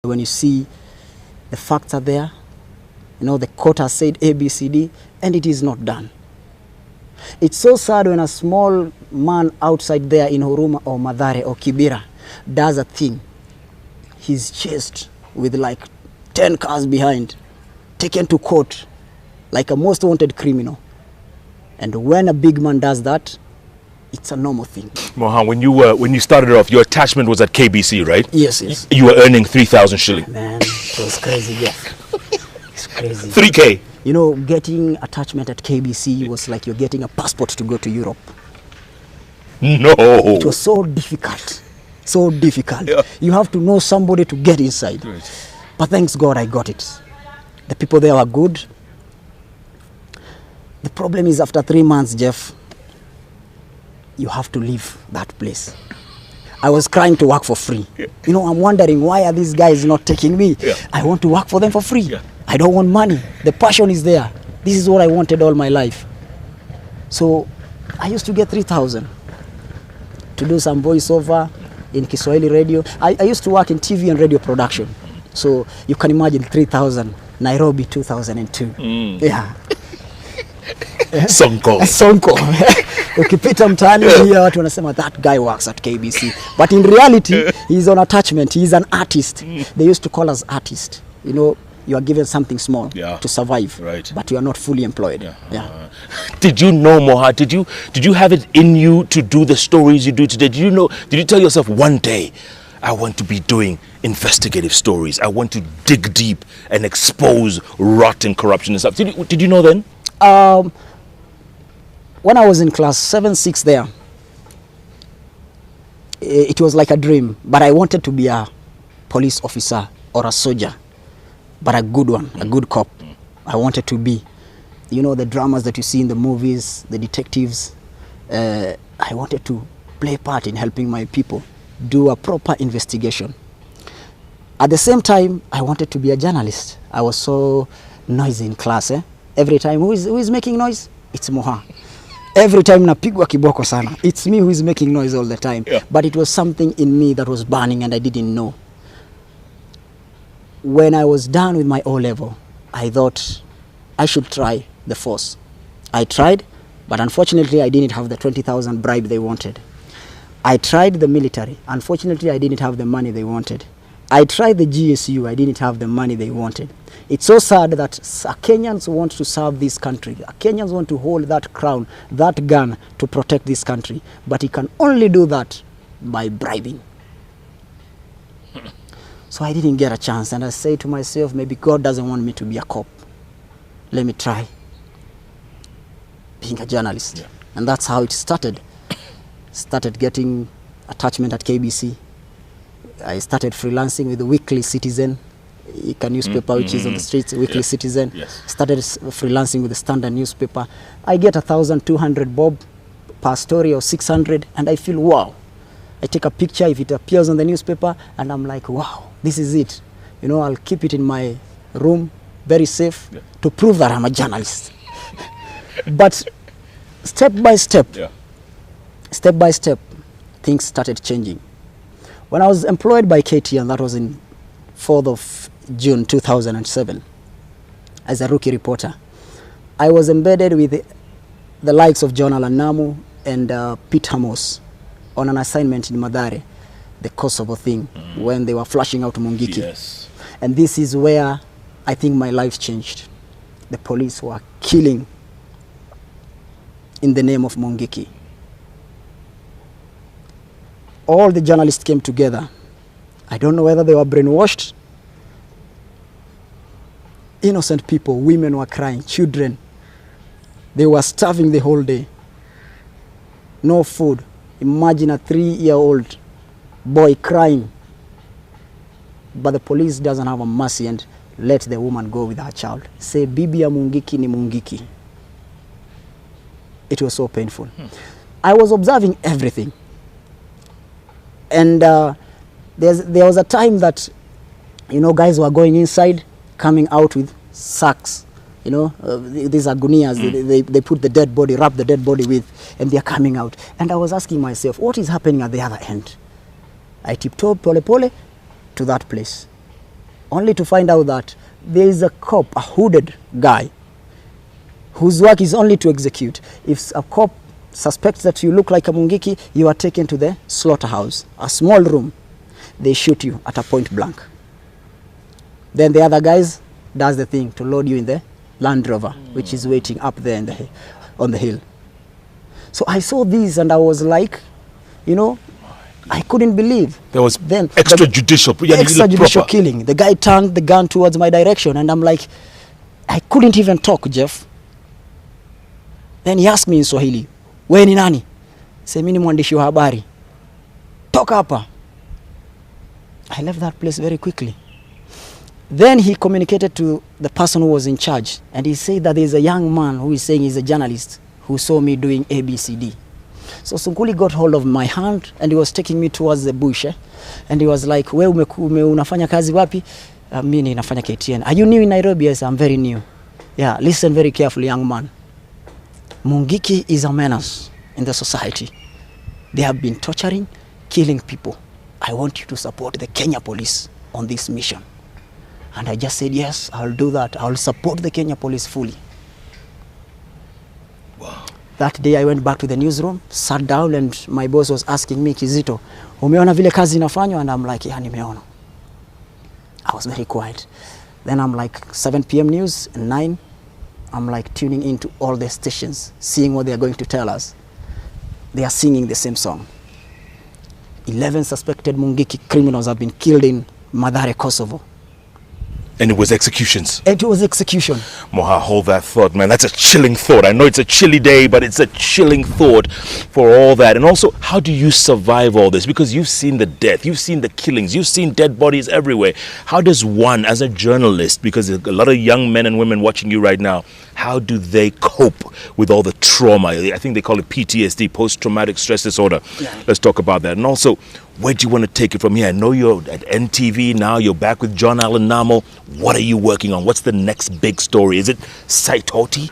when you see the facts are there, the court has said A, B, C, D, and it is not done. It's so sad when a small man outside there in Huruma or Mathare or Kibera does a thing. He's chased with like 10 cars behind, taken to court like a most wanted criminal. And when a big man does that, it's a normal thing. Mohan, when you started off, your attachment was at KBC, right? Yes, yes. You were earning 3,000 shilling. Man, it was crazy, yeah. It's crazy. 3K. Getting attachment at KBC was like you're getting a passport to go to Europe. No. It was so difficult. So difficult. Yeah. You have to know somebody to get inside. Right. But thanks God I got it. The people there were good. The problem is after 3 months, Jeff, you have to leave that place. I was crying to work for free. Yeah. I'm wondering, why are these guys not taking me? Yeah. I want to work for them for free. Yeah. I don't want money. The passion is there. This is what I wanted all my life. So I used to get 3,000 to do some voiceover in Kiswahili radio. I used to work in TV and radio production. So you can imagine 3,000, Nairobi 2002. Yeah. Sonko. Sonko. Ukipita mtaani here watu wanasema that guy works at KBC. But in reality, he's on attachment. He's an artist. They used to call us artists. You are given something small to survive, right. But you are not fully employed. Yeah. Did you know, Moha? Did you have it in you to do the stories you do today? Did you tell yourself one day, I want to be doing investigative stories. I want to dig deep and expose rot and corruption and stuff. Did you know then? When I was in class 7-6 there, it was like a dream, but I wanted to be a police officer or a soldier, but a good one, a good cop. I wanted to be, the dramas that you see in the movies, the detectives. I wanted to play part in helping my people do a proper investigation. At the same time, I wanted to be a journalist. I was so noisy in class. Every time, who is making noise? It's Moha. Every time napigwa kiboko sana. It's me who is making noise all the time. Yeah. But it was something in me that was burning and I didn't know. When I was done with my O-level, I thought I should try the force. I tried, but unfortunately I didn't have the 20,000 bribe they wanted. I tried the military. Unfortunately, I didn't have the money they wanted. I tried the GSU. I didn't have the money they wanted. It's so sad that Kenyans want to serve this country. Kenyans want to hold that crown, that gun to protect this country. But he can only do that by bribing. So I didn't get a chance. And I say to myself, maybe God doesn't want me to be a cop. Let me try being a journalist. Yeah. And that's how it started. Started getting attachment at KBC. I started freelancing with the Weekly Citizen, a newspaper which is on the streets, Weekly Citizen. Yes. Started freelancing with the Standard newspaper. I get 1,200 bob per story or 600, and I feel, wow. I take a picture if it appears on the newspaper, and I'm like, wow, this is it. I'll keep it in my room, very safe, to prove that I'm a journalist. But step by step, things started changing. When I was employed by KTN, that was in 4th of June 2007, as a rookie reporter, I was embedded with the likes of John Alan Namu and Pete Hamos on an assignment in Mathare, the Kosovo thing, when they were flashing out Mungiki. Yes. And this is where I think my life changed. The police were killing in the name of Mungiki. All the journalists came together. I don't know whether they were brainwashed. Innocent people, women were crying, children. They were starving the whole day. No food. Imagine a 3-year-old boy crying. But the police doesn't have a mercy and let the woman go with her child. Say, bibi ya Mungiki ni Mungiki. It was so painful. I was observing everything. And there was a time that, guys were going inside, coming out with sacks. These are gunias. They put the dead body, wrap the dead body with, and they're coming out. And I was asking myself, what is happening at the other end? I tiptoed pole pole to that place. only to find out that there is a cop, a hooded guy, whose work is only to execute. If a cop suspects that you look like a Mungiki, you are taken to the slaughterhouse, a small room. They shoot you at a point blank. Then the other guys does the thing to load you in the Land Rover, which is waiting up there in on the hill. So I saw these and I was like, you know, I couldn't believe. There was then extrajudicial killing. The guy turned the gun towards my direction and I'm like, I couldn't even talk, Jeff. Then he asked me in Swahili, "We ni nani?" Say, "Mimi ni mwandishi wa habari. Toka hapa." I left that place very quickly. Then he communicated to the person who was in charge, and he said that there is a young man who is saying he's a journalist who saw me doing ABCD. So Sunkuli got hold of my hand and he was taking me towards the bush. And he was like, "We unafanya kazi wapi?" Mimi nafanya KTN. "Are you new in Nairobi?" Yes, I'm very new. "Yeah, listen very carefully, young man. Mungiki is a menace in the society. They have been torturing, killing people. I want you to support the Kenya police on this mission." And I just said, "Yes, I'll do that. I'll support the Kenya police fully." Wow. That day I went back to the newsroom, sat down, and my boss was asking me, "Kizito, umeona vile kazi inafanywa?" And I'm like, "Yeah, nimeona." I was very quiet. Then I'm like, 7 p.m. news, and 9, I'm like tuning into all the stations, seeing what they are going to tell us. They are singing the same song. 11 suspected Mungiki criminals have been killed in Mathare, Kosovo. And it was executions. It was execution. Moha, hold that thought, man. That's a chilling thought. I know it's a chilly day, but it's a chilling thought for all that. And also, how do you survive all this? Because you've seen the death, you've seen the killings, you've seen dead bodies everywhere. How does one, as a journalist, because there's a lot of young men and women watching you right now, how do they cope with all the trauma? I think they call it PTSD, post-traumatic stress disorder. Yeah. Let's talk about that. And also, where do you want to take it from here? I know you're at NTV now. You're back with John Allen Namo. What are you working on? What's the next big story? Is it Saitoti?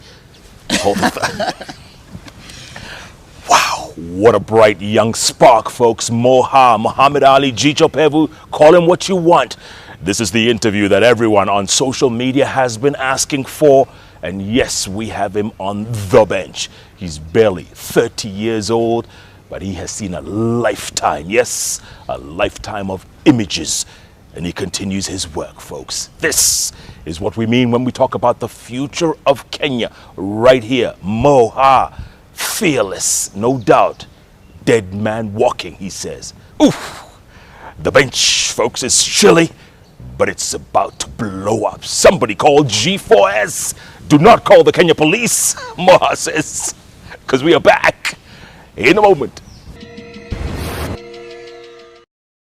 Wow, what a bright young spark, folks. Moha, Muhammad Ali, Jicho Pevu, call him what you want. This is the interview that everyone on social media has been asking for. And yes, we have him on the bench. He's barely 30 years old, but he has seen a lifetime, yes, a lifetime of images. And he continues his work, folks. This is what we mean when we talk about the future of Kenya. Right here, Moha, fearless, no doubt. Dead man walking, he says. Oof! The bench, folks, is chilly, but it's about to blow up. Somebody call G4S. Do not call the Kenya police, Moha says, because we are back in a moment.